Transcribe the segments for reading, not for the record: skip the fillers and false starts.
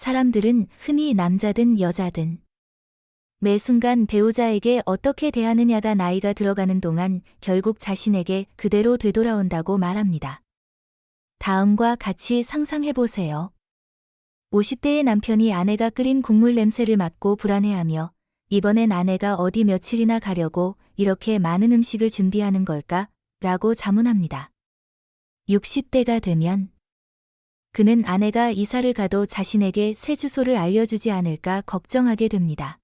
사람들은 흔히 남자든 여자든 매 순간 배우자에게 어떻게 대하느냐가 나이가 들어가는 동안 결국 자신에게 그대로 되돌아온다고 말합니다. 다음과 같이 상상해보세요. 50대의 남편이 아내가 끓인 국물 냄새를 맡고 불안해하며 이번엔 아내가 어디 며칠이나 가려고 이렇게 많은 음식을 준비하는 걸까? 라고 자문합니다. 60대가 되면 그는 아내가 이사를 가도 자신에게 새 주소를 알려주지 않을까 걱정하게 됩니다.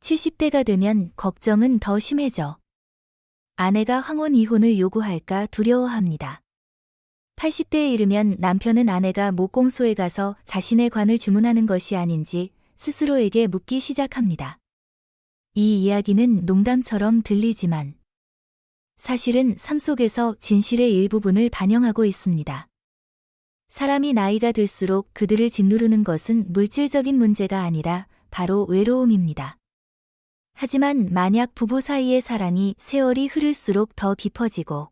70대가 되면 걱정은 더 심해져. 아내가 황혼 이혼을 요구할까 두려워합니다. 80대에 이르면 남편은 아내가 목공소에 가서 자신의 관을 주문하는 것이 아닌지 스스로에게 묻기 시작합니다. 이 이야기는 농담처럼 들리지만 사실은 삶 속에서 진실의 일부분을 반영하고 있습니다. 사람이 나이가 들수록 그들을 짓누르는 것은 물질적인 문제가 아니라 바로 외로움입니다. 하지만 만약 부부 사이의 사랑이 세월이 흐를수록 더 깊어지고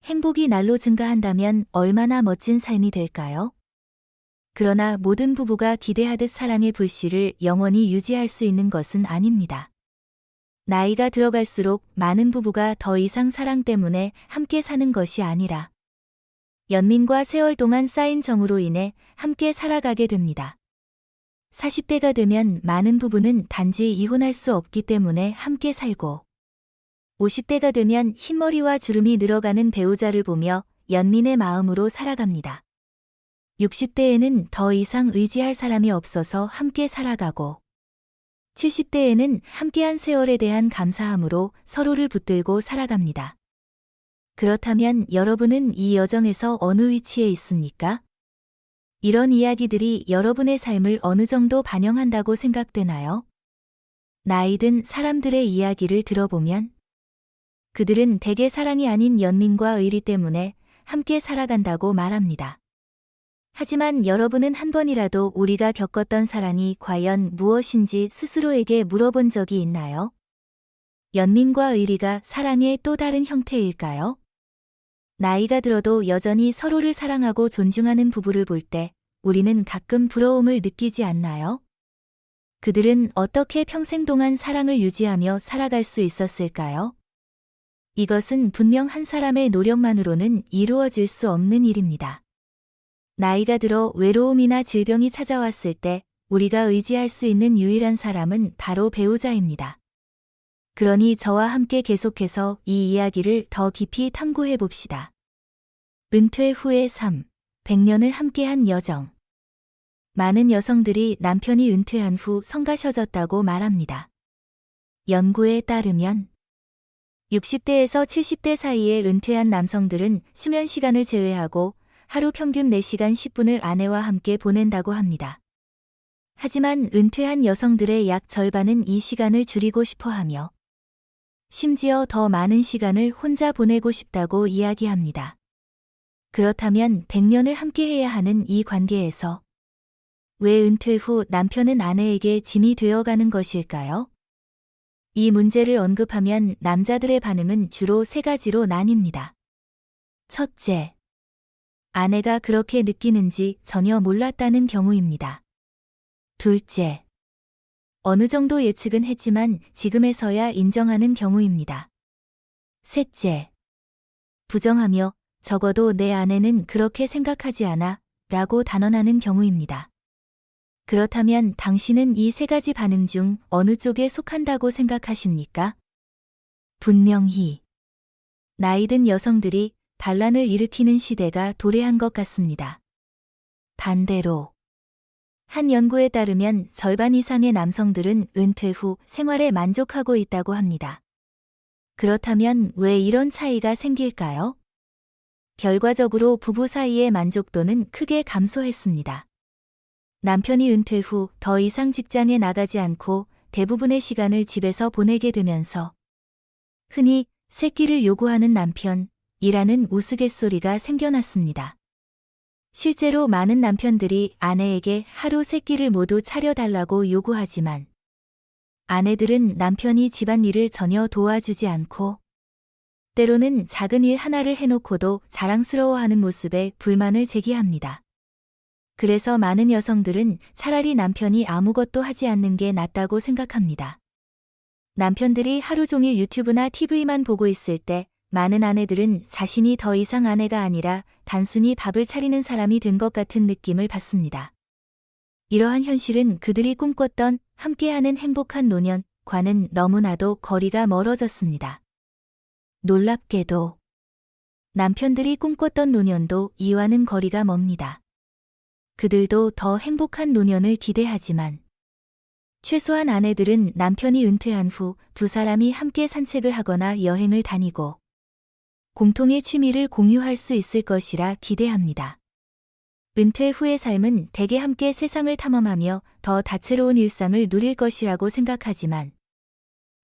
행복이 날로 증가한다면 얼마나 멋진 삶이 될까요? 그러나 모든 부부가 기대하듯 사랑의 불씨를 영원히 유지할 수 있는 것은 아닙니다. 나이가 들어갈수록 많은 부부가 더 이상 사랑 때문에 함께 사는 것이 아니라 연민과 세월 동안 쌓인 정으로 인해 함께 살아가게 됩니다. 40대가 되면 많은 부부는 단지 이혼할 수 없기 때문에 함께 살고 50대가 되면 흰머리와 주름이 늘어가는 배우자를 보며 연민의 마음으로 살아갑니다. 60대에는 더 이상 의지할 사람이 없어서 함께 살아가고 70대에는 함께한 세월에 대한 감사함으로 서로를 붙들고 살아갑니다. 그렇다면 여러분은 이 여정에서 어느 위치에 있습니까? 이런 이야기들이 여러분의 삶을 어느 정도 반영한다고 생각되나요? 나이든 사람들의 이야기를 들어보면 그들은 대개 사랑이 아닌 연민과 의리 때문에 함께 살아간다고 말합니다. 하지만 여러분은 한 번이라도 우리가 겪었던 사랑이 과연 무엇인지 스스로에게 물어본 적이 있나요? 연민과 의리가 사랑의 또 다른 형태일까요? 나이가 들어도 여전히 서로를 사랑하고 존중하는 부부를 볼 때 우리는 가끔 부러움을 느끼지 않나요? 그들은 어떻게 평생 동안 사랑을 유지하며 살아갈 수 있었을까요? 이것은 분명 한 사람의 노력만으로는 이루어질 수 없는 일입니다. 나이가 들어 외로움이나 질병이 찾아왔을 때 우리가 의지할 수 있는 유일한 사람은 바로 배우자입니다. 그러니 저와 함께 계속해서 이 이야기를 더 깊이 탐구해 봅시다. 은퇴 후의 삶, 100년을 함께한 여정. 많은 여성들이 남편이 은퇴한 후 성가셔졌다고 말합니다. 연구에 따르면 60대에서 70대 사이에 은퇴한 남성들은 수면 시간을 제외하고 하루 평균 4시간 10분을 아내와 함께 보낸다고 합니다. 하지만 은퇴한 여성들의 약 절반은 이 시간을 줄이고 싶어 하며 심지어 더 많은 시간을 혼자 보내고 싶다고 이야기합니다. 그렇다면 100년을 함께해야 하는 이 관계에서 왜 은퇴 후 남편은 아내에게 짐이 되어가는 것일까요? 이 문제를 언급하면 남자들의 반응은 주로 3가지로 나뉩니다. 첫째, 아내가 그렇게 느끼는지 전혀 몰랐다는 경우입니다. 둘째, 어느 정도 예측은 했지만 지금에서야 인정하는 경우입니다. 셋째, 부정하며 적어도 내 아내는 그렇게 생각하지 않아 라고 단언하는 경우입니다. 그렇다면 당신은 이 3가지 반응 중 어느 쪽에 속한다고 생각하십니까? 분명히 나이든 여성들이 반란을 일으키는 시대가 도래한 것 같습니다. 반대로 한 연구에 따르면 절반 이상의 남성들은 은퇴 후 생활에 만족하고 있다고 합니다. 그렇다면 왜 이런 차이가 생길까요? 결과적으로 부부 사이의 만족도는 크게 감소했습니다. 남편이 은퇴 후 더 이상 직장에 나가지 않고 대부분의 시간을 집에서 보내게 되면서 흔히 새끼를 요구하는 남편이라는 우스갯소리가 생겨났습니다. 실제로 많은 남편들이 아내에게 하루 새끼를 모두 차려달라고 요구하지만 아내들은 남편이 집안일을 전혀 도와주지 않고 때로는 작은 일 하나를 해놓고도 자랑스러워하는 모습에 불만을 제기합니다. 그래서 많은 여성들은 차라리 남편이 아무것도 하지 않는 게 낫다고 생각합니다. 남편들이 하루 종일 유튜브나 TV만 보고 있을 때 많은 아내들은 자신이 더 이상 아내가 아니라 단순히 밥을 차리는 사람이 된 것 같은 느낌을 받습니다. 이러한 현실은 그들이 꿈꿨던 함께하는 행복한 노년과는 너무나도 거리가 멀어졌습니다. 놀랍게도 남편들이 꿈꿨던 노년도 이와는 거리가 멉니다. 그들도 더 행복한 노년을 기대하지만 최소한 아내들은 남편이 은퇴한 후 두 사람이 함께 산책을 하거나 여행을 다니고 공통의 취미를 공유할 수 있을 것이라 기대합니다. 은퇴 후의 삶은 대개 함께 세상을 탐험하며 더 다채로운 일상을 누릴 것이라고 생각하지만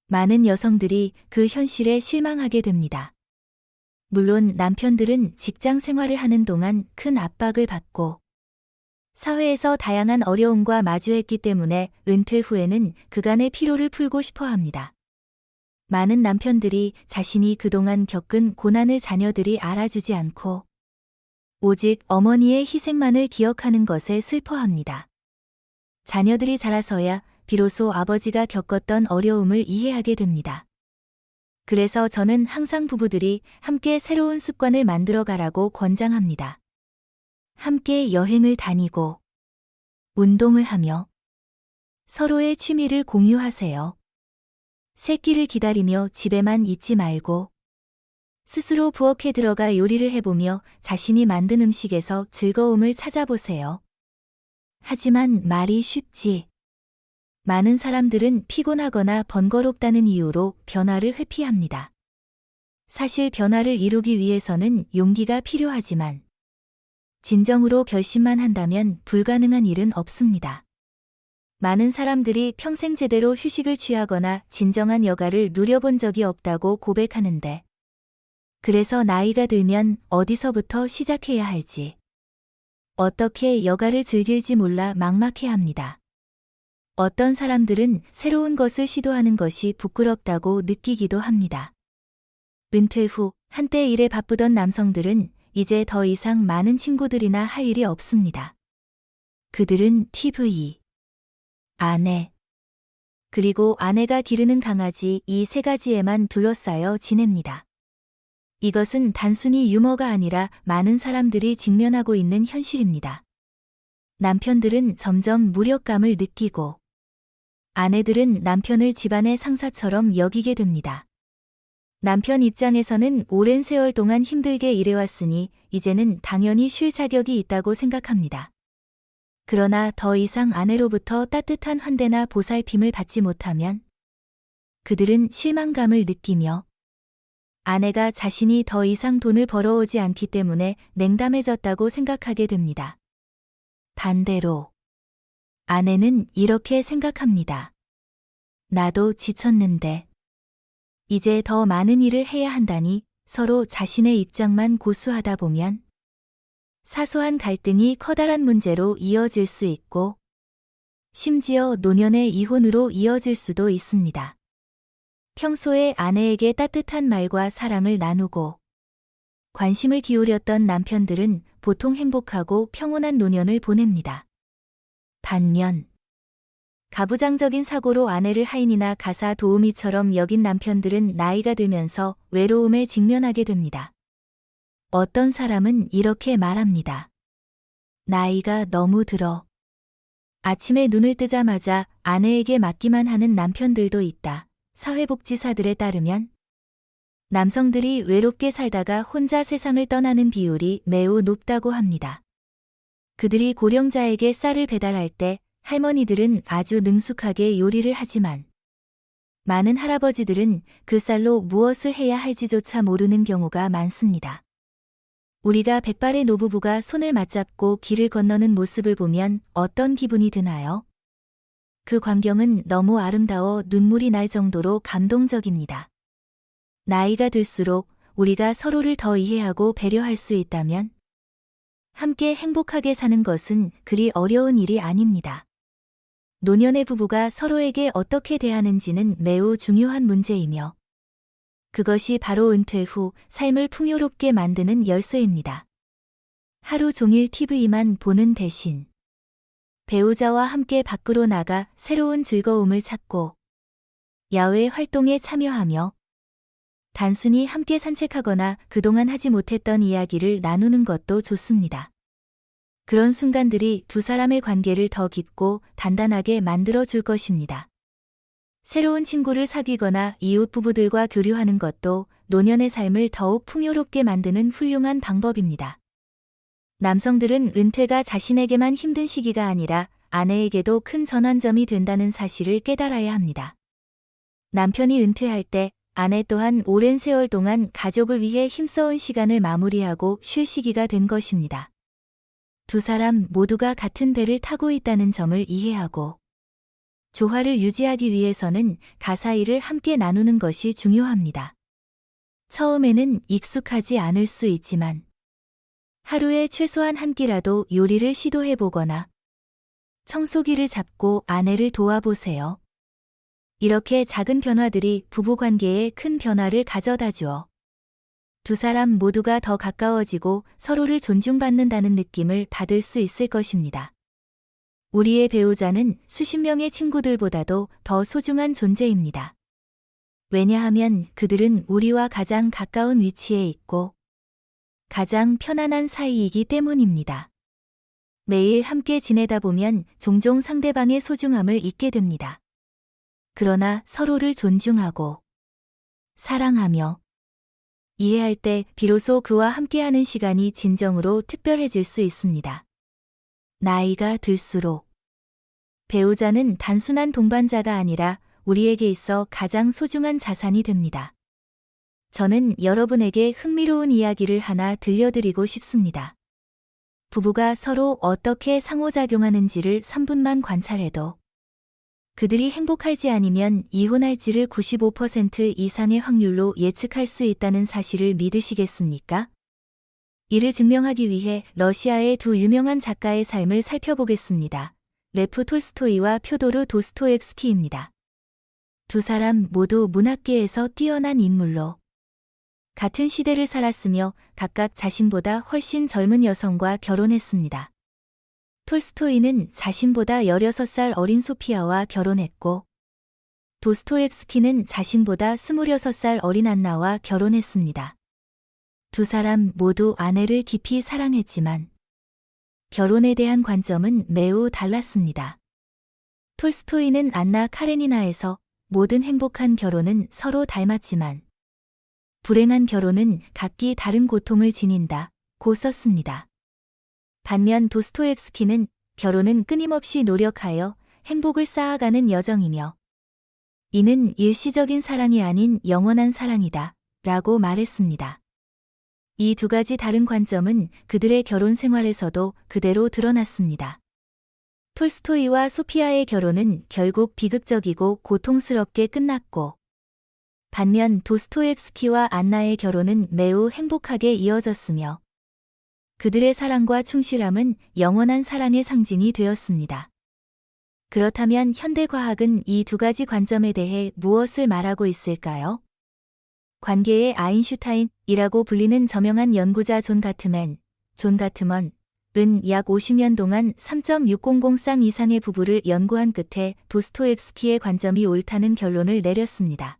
많은 여성들이 그 현실에 실망하게 됩니다. 물론 남편들은 직장 생활을 하는 동안 큰 압박을 받고 사회에서 다양한 어려움과 마주했기 때문에 은퇴 후에는 그간의 피로를 풀고 싶어 합니다. 많은 남편들이 자신이 그동안 겪은 고난을 자녀들이 알아주지 않고 오직 어머니의 희생만을 기억하는 것에 슬퍼합니다. 자녀들이 자라서야 비로소 아버지가 겪었던 어려움을 이해하게 됩니다. 그래서 저는 항상 부부들이 함께 새로운 습관을 만들어가라고 권장합니다. 함께 여행을 다니고 운동을 하며 서로의 취미를 공유하세요. 새끼를 기다리며 집에만 있지 말고 스스로 부엌에 들어가 요리를 해보며 자신이 만든 음식에서 즐거움을 찾아보세요. 하지만 말이 쉽지. 많은 사람들은 피곤하거나 번거롭다는 이유로 변화를 회피합니다. 사실 변화를 이루기 위해서는 용기가 필요하지만 진정으로 결심만 한다면 불가능한 일은 없습니다. 많은 사람들이 평생 제대로 휴식을 취하거나 진정한 여가를 누려본 적이 없다고 고백하는데 그래서 나이가 들면 어디서부터 시작해야 할지, 어떻게 여가를 즐길지 몰라 막막해합니다. 어떤 사람들은 새로운 것을 시도하는 것이 부끄럽다고 느끼기도 합니다. 은퇴 후 한때 일에 바쁘던 남성들은 이제 더 이상 많은 친구들이나 할 일이 없습니다. 그들은 TV, 아내, 그리고 아내가 기르는 강아지 이 세 가지에만 둘러싸여 지냅니다. 이것은 단순히 유머가 아니라 많은 사람들이 직면하고 있는 현실입니다. 남편들은 점점 무력감을 느끼고 아내들은 남편을 집안의 상사처럼 여기게 됩니다. 남편 입장에서는 오랜 세월 동안 힘들게 일해왔으니 이제는 당연히 쉴 자격이 있다고 생각합니다. 그러나 더 이상 아내로부터 따뜻한 환대나 보살핌을 받지 못하면 그들은 실망감을 느끼며 아내가 자신이 더 이상 돈을 벌어오지 않기 때문에 냉담해졌다고 생각하게 됩니다. 반대로 아내는 이렇게 생각합니다. 나도 지쳤는데 이제 더 많은 일을 해야 한다니 서로 자신의 입장만 고수하다 보면 사소한 갈등이 커다란 문제로 이어질 수 있고 심지어 노년의 이혼으로 이어질 수도 있습니다. 평소에 아내에게 따뜻한 말과 사랑을 나누고 관심을 기울였던 남편들은 보통 행복하고 평온한 노년을 보냅니다. 반면 가부장적인 사고로 아내를 하인이나 가사 도우미처럼 여긴 남편들은 나이가 들면서 외로움에 직면하게 됩니다. 어떤 사람은 이렇게 말합니다. 나이가 너무 들어. 아침에 눈을 뜨자마자 아내에게 맡기만 하는 남편들도 있다. 사회복지사들에 따르면 남성들이 외롭게 살다가 혼자 세상을 떠나는 비율이 매우 높다고 합니다. 그들이 고령자에게 쌀을 배달할 때 할머니들은 아주 능숙하게 요리를 하지만 많은 할아버지들은 그 쌀로 무엇을 해야 할지조차 모르는 경우가 많습니다. 우리가 백발의 노부부가 손을 맞잡고 길을 건너는 모습을 보면 어떤 기분이 드나요? 그 광경은 너무 아름다워 눈물이 날 정도로 감동적입니다. 나이가 들수록 우리가 서로를 더 이해하고 배려할 수 있다면 함께 행복하게 사는 것은 그리 어려운 일이 아닙니다. 노년의 부부가 서로에게 어떻게 대하는지는 매우 중요한 문제이며 그것이 바로 은퇴 후 삶을 풍요롭게 만드는 열쇠입니다. 하루 종일 TV만 보는 대신 배우자와 함께 밖으로 나가 새로운 즐거움을 찾고 야외 활동에 참여하며 단순히 함께 산책하거나 그동안 하지 못했던 이야기를 나누는 것도 좋습니다. 그런 순간들이 두 사람의 관계를 더 깊고 단단하게 만들어 줄 것입니다. 새로운 친구를 사귀거나 이웃 부부들과 교류하는 것도 노년의 삶을 더욱 풍요롭게 만드는 훌륭한 방법입니다. 남성들은 은퇴가 자신에게만 힘든 시기가 아니라 아내에게도 큰 전환점이 된다는 사실을 깨달아야 합니다. 남편이 은퇴할 때 아내 또한 오랜 세월 동안 가족을 위해 힘써온 시간을 마무리하고 쉴 시기가 된 것입니다. 두 사람 모두가 같은 배를 타고 있다는 점을 이해하고 조화를 유지하기 위해서는 가사일을 함께 나누는 것이 중요합니다. 처음에는 익숙하지 않을 수 있지만 하루에 최소한 한 끼라도 요리를 시도해보거나 청소기를 잡고 아내를 도와보세요. 이렇게 작은 변화들이 부부관계에 큰 변화를 가져다 주어 두 사람 모두가 더 가까워지고 서로를 존중받는다는 느낌을 받을 수 있을 것입니다. 우리의 배우자는 수십 명의 친구들보다도 더 소중한 존재입니다. 왜냐하면 그들은 우리와 가장 가까운 위치에 있고 가장 편안한 사이이기 때문입니다. 매일 함께 지내다 보면 종종 상대방의 소중함을 잊게 됩니다. 그러나 서로를 존중하고 사랑하며 이해할 때 비로소 그와 함께하는 시간이 진정으로 특별해질 수 있습니다. 나이가 들수록 배우자는 단순한 동반자가 아니라 우리에게 있어 가장 소중한 자산이 됩니다. 저는 여러분에게 흥미로운 이야기를 하나 들려드리고 싶습니다. 부부가 서로 어떻게 상호작용하는지를 3분만 관찰해도 그들이 행복할지 아니면 이혼할지를 95% 이상의 확률로 예측할 수 있다는 사실을 믿으시겠습니까? 이를 증명하기 위해 러시아의 두 유명한 작가의 삶을 살펴보겠습니다. 레프 톨스토이와 표도르 도스토옙스키입니다. 두 사람 모두 문학계에서 뛰어난 인물로 같은 시대를 살았으며 각각 자신보다 훨씬 젊은 여성과 결혼했습니다. 톨스토이는 자신보다 16살 어린 소피아와 결혼했고 도스토옙스키는 자신보다 26살 어린 안나와 결혼했습니다. 두 사람 모두 아내를 깊이 사랑했지만 결혼에 대한 관점은 매우 달랐습니다. 톨스토이는 안나 카레니나에서 모든 행복한 결혼은 서로 닮았지만 불행한 결혼은 각기 다른 고통을 지닌다 고 썼습니다. 반면 도스토옙스키는 결혼은 끊임없이 노력하여 행복을 쌓아가는 여정이며 이는 일시적인 사랑이 아닌 영원한 사랑이다 라고 말했습니다. 이 두 가지 다른 관점은 그들의 결혼 생활에서도 그대로 드러났습니다. 톨스토이와 소피아의 결혼은 결국 비극적이고 고통스럽게 끝났고 반면 도스토옙스키와 안나의 결혼은 매우 행복하게 이어졌으며 그들의 사랑과 충실함은 영원한 사랑의 상징이 되었습니다. 그렇다면 현대과학은 이 두 가지 관점에 대해 무엇을 말하고 있을까요? 관계의 아인슈타인이라고 불리는 저명한 연구자 존 가트먼은 약 50년 동안 3.600쌍 이상의 부부를 연구한 끝에 도스토옙스키의 관점이 옳다는 결론을 내렸습니다.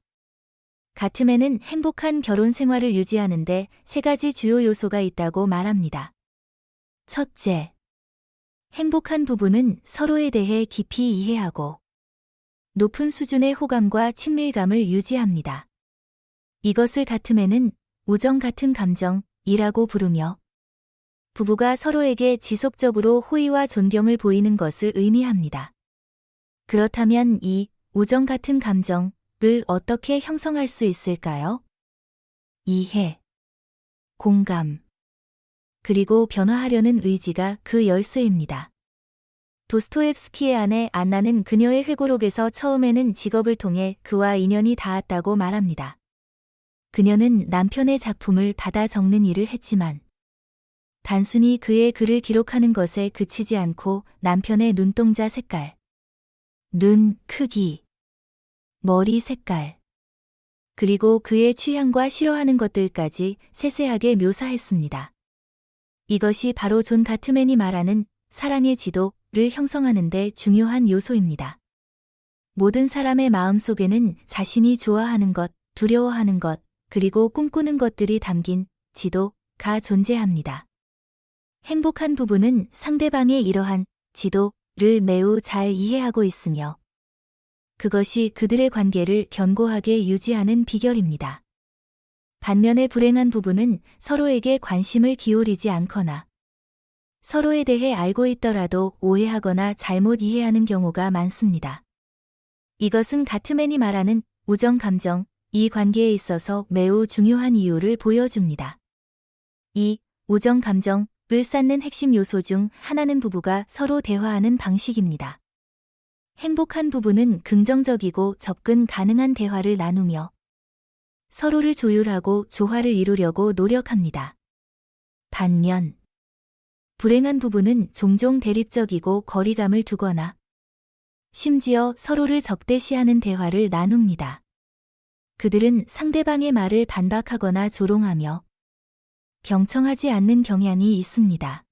가트맨은 행복한 결혼 생활을 유지하는데 세 가지 주요 요소가 있다고 말합니다. 첫째, 행복한 부부는 서로에 대해 깊이 이해하고 높은 수준의 호감과 친밀감을 유지합니다. 이것을 가트맨은 우정 같은 감정이라고 부르며 부부가 서로에게 지속적으로 호의와 존경을 보이는 것을 의미합니다. 그렇다면 이 우정 같은 감정을 어떻게 형성할 수 있을까요? 이해, 공감, 그리고 변화하려는 의지가 그 열쇠입니다. 도스토옙스키의 아내 안나는 그녀의 회고록에서 처음에는 직업을 통해 그와 인연이 닿았다고 말합니다. 그녀는 남편의 작품을 받아 적는 일을 했지만 단순히 그의 글을 기록하는 것에 그치지 않고 남편의 눈동자 색깔, 눈 크기, 머리 색깔, 그리고 그의 취향과 싫어하는 것들까지 세세하게 묘사했습니다. 이것이 바로 존 가트맨이 말하는 사랑의 지도를 형성하는 데 중요한 요소입니다. 모든 사람의 마음속에는 자신이 좋아하는 것, 두려워하는 것, 그리고 꿈꾸는 것들이 담긴 지도가 존재합니다. 행복한 부부는 상대방의 이러한 지도를 매우 잘 이해하고 있으며 그것이 그들의 관계를 견고하게 유지하는 비결입니다. 반면에 불행한 부부는 서로에게 관심을 기울이지 않거나 서로에 대해 알고 있더라도 오해하거나 잘못 이해하는 경우가 많습니다. 이것은 가트맨이 말하는 우정 감정, 이 관계에 있어서 매우 중요한 이유를 보여줍니다. 이 우정 감정을 쌓는 핵심 요소 중 하나는 부부가 서로 대화하는 방식입니다. 행복한 부부는 긍정적이고 접근 가능한 대화를 나누며 서로를 조율하고 조화를 이루려고 노력합니다. 반면 불행한 부부는 종종 대립적이고 거리감을 두거나 심지어 서로를 적대시하는 대화를 나눕니다. 그들은 상대방의 말을 반박하거나 조롱하며 경청하지 않는 경향이 있습니다.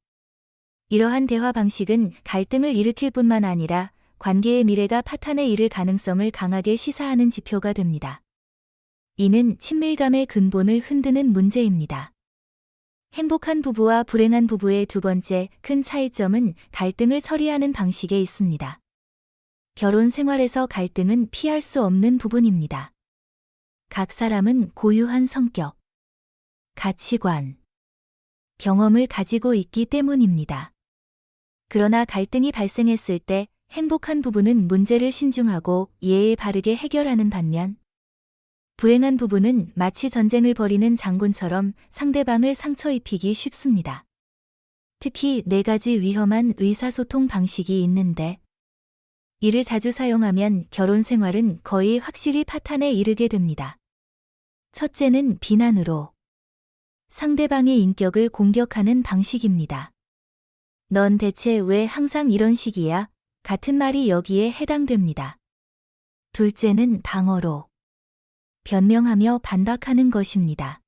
이러한 대화 방식은 갈등을 일으킬 뿐만 아니라 관계의 미래가 파탄에 이를 가능성을 강하게 시사하는 지표가 됩니다. 이는 친밀감의 근본을 흔드는 문제입니다. 행복한 부부와 불행한 부부의 두 번째 큰 차이점은 갈등을 처리하는 방식에 있습니다. 결혼 생활에서 갈등은 피할 수 없는 부분입니다. 각 사람은 고유한 성격, 가치관, 경험을 가지고 있기 때문입니다. 그러나 갈등이 발생했을 때 행복한 부부는 문제를 신중하고 예에 바르게 해결하는 반면 불행한 부부는 마치 전쟁을 벌이는 장군처럼 상대방을 상처 입히기 쉽습니다. 특히 4가지 위험한 의사소통 방식이 있는데 이를 자주 사용하면 결혼 생활은 거의 확실히 파탄에 이르게 됩니다. 첫째는 비난으로 상대방의 인격을 공격하는 방식입니다. 넌 대체 왜 항상 이런 식이야? 같은 말이 여기에 해당됩니다. 둘째는 방어로 변명하며 반박하는 것입니다.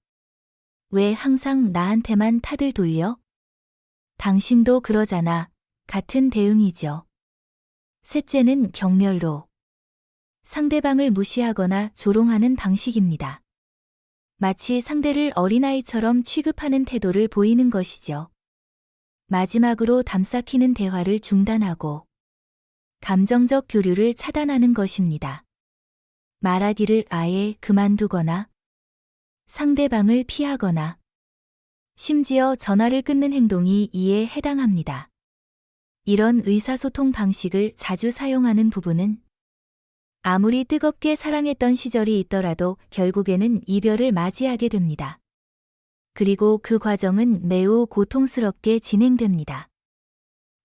왜 항상 나한테만 탓을 돌려? 당신도 그러잖아. 같은 대응이죠. 셋째는 경멸로 상대방을 무시하거나 조롱하는 방식입니다. 마치 상대를 어린아이처럼 취급하는 태도를 보이는 것이죠. 마지막으로 담쌓히는 대화를 중단하고 감정적 교류를 차단하는 것입니다. 말하기를 아예 그만두거나 상대방을 피하거나 심지어 전화를 끊는 행동이 이에 해당합니다. 이런 의사소통 방식을 자주 사용하는 부부는 아무리 뜨겁게 사랑했던 시절이 있더라도 결국에는 이별을 맞이하게 됩니다. 그리고 그 과정은 매우 고통스럽게 진행됩니다.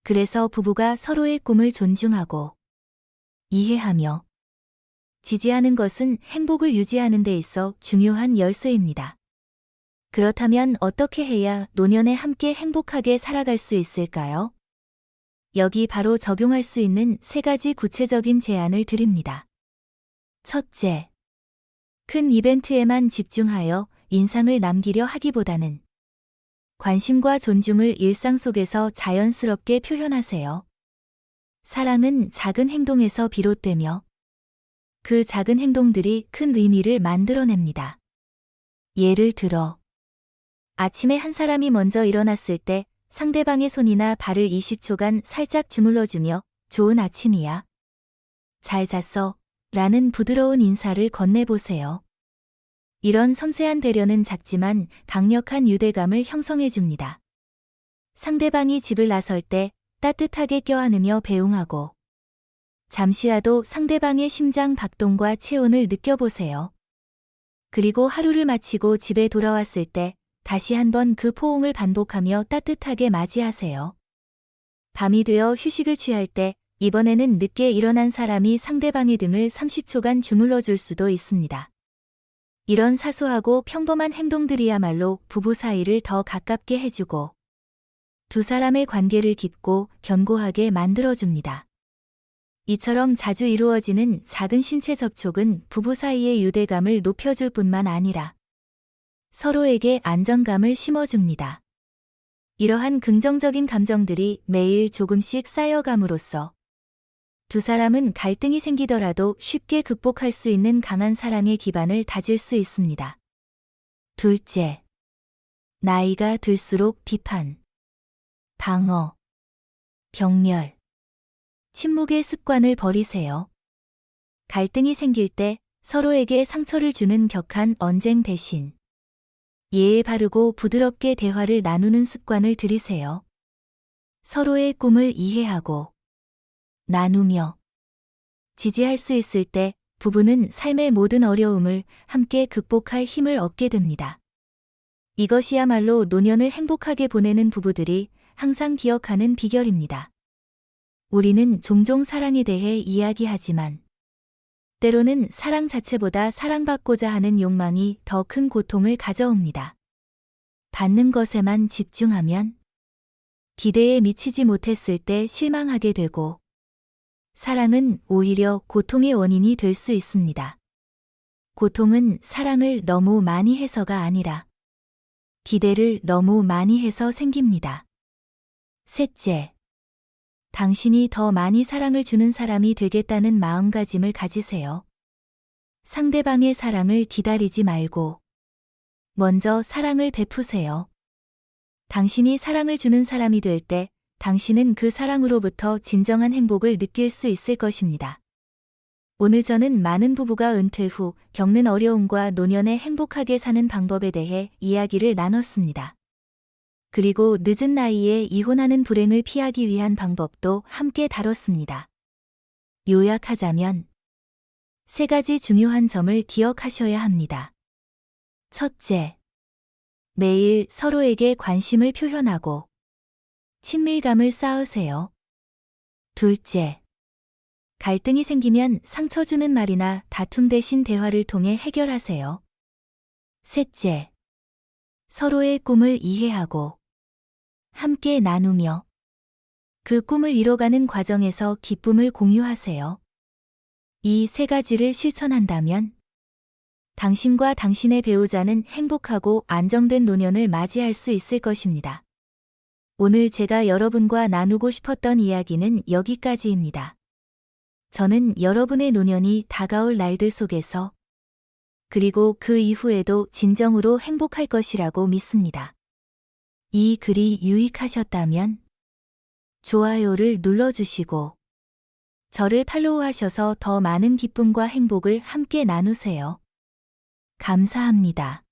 그래서 부부가 서로의 꿈을 존중하고 이해하며 지지하는 것은 행복을 유지하는 데 있어 중요한 열쇠입니다. 그렇다면 어떻게 해야 노년에 함께 행복하게 살아갈 수 있을까요? 여기 바로 적용할 수 있는 3가지 구체적인 제안을 드립니다. 첫째, 큰 이벤트에만 집중하여 인상을 남기려 하기보다는 관심과 존중을 일상 속에서 자연스럽게 표현하세요. 사랑은 작은 행동에서 비롯되며 그 작은 행동들이 큰 의미를 만들어냅니다. 예를 들어, 아침에 한 사람이 먼저 일어났을 때 상대방의 손이나 발을 20초간 살짝 주물러주며 좋은 아침이야. 잘 잤어. 라는 부드러운 인사를 건네보세요. 이런 섬세한 배려는 작지만 강력한 유대감을 형성해줍니다. 상대방이 집을 나설 때 따뜻하게 껴안으며 배웅하고 잠시라도 상대방의 심장 박동과 체온을 느껴보세요. 그리고 하루를 마치고 집에 돌아왔을 때 다시 한번 그 포옹을 반복하며 따뜻하게 맞이하세요. 밤이 되어 휴식을 취할 때 이번에는 늦게 일어난 사람이 상대방의 등을 30초간 주물러줄 수도 있습니다. 이런 사소하고 평범한 행동들이야말로 부부 사이를 더 가깝게 해주고 두 사람의 관계를 깊고 견고하게 만들어줍니다. 이처럼 자주 이루어지는 작은 신체 접촉은 부부 사이의 유대감을 높여줄 뿐만 아니라 서로에게 안정감을 심어줍니다. 이러한 긍정적인 감정들이 매일 조금씩 쌓여감으로써 두 사람은 갈등이 생기더라도 쉽게 극복할 수 있는 강한 사랑의 기반을 다질 수 있습니다. 둘째, 나이가 들수록 비판, 방어, 경멸, 침묵의 습관을 버리세요. 갈등이 생길 때 서로에게 상처를 주는 격한 언쟁 대신 예의 바르고 부드럽게 대화를 나누는 습관을 들이세요. 서로의 꿈을 이해하고 나누며 지지할 수 있을 때 부부는 삶의 모든 어려움을 함께 극복할 힘을 얻게 됩니다. 이것이야말로 노년을 행복하게 보내는 부부들이 항상 기억하는 비결입니다. 우리는 종종 사랑에 대해 이야기하지만 때로는 사랑 자체보다 사랑받고자 하는 욕망이 더 큰 고통을 가져옵니다. 받는 것에만 집중하면 기대에 미치지 못했을 때 실망하게 되고 사랑은 오히려 고통의 원인이 될 수 있습니다. 고통은 사랑을 너무 많이 해서가 아니라 기대를 너무 많이 해서 생깁니다. 셋째, 당신이 더 많이 사랑을 주는 사람이 되겠다는 마음가짐을 가지세요. 상대방의 사랑을 기다리지 말고 먼저 사랑을 베푸세요. 당신이 사랑을 주는 사람이 될 때 당신은 그 사랑으로부터 진정한 행복을 느낄 수 있을 것입니다. 오늘 저는 많은 부부가 은퇴 후 겪는 어려움과 노년에 행복하게 사는 방법에 대해 이야기를 나눴습니다. 그리고 늦은 나이에 이혼하는 불행을 피하기 위한 방법도 함께 다뤘습니다. 요약하자면 3가지 중요한 점을 기억하셔야 합니다. 첫째, 매일 서로에게 관심을 표현하고 친밀감을 쌓으세요. 둘째, 갈등이 생기면 상처 주는 말이나 다툼 대신 대화를 통해 해결하세요. 셋째, 서로의 꿈을 이해하고 함께 나누며 그 꿈을 이뤄가는 과정에서 기쁨을 공유하세요. 이 3가지를 실천한다면 당신과 당신의 배우자는 행복하고 안정된 노년을 맞이할 수 있을 것입니다. 오늘 제가 여러분과 나누고 싶었던 이야기는 여기까지입니다. 저는 여러분의 노년이 다가올 날들 속에서 그리고 그 이후에도 진정으로 행복할 것이라고 믿습니다. 이 글이 유익하셨다면 좋아요를 눌러주시고 저를 팔로우하셔서 더 많은 기쁨과 행복을 함께 나누세요. 감사합니다.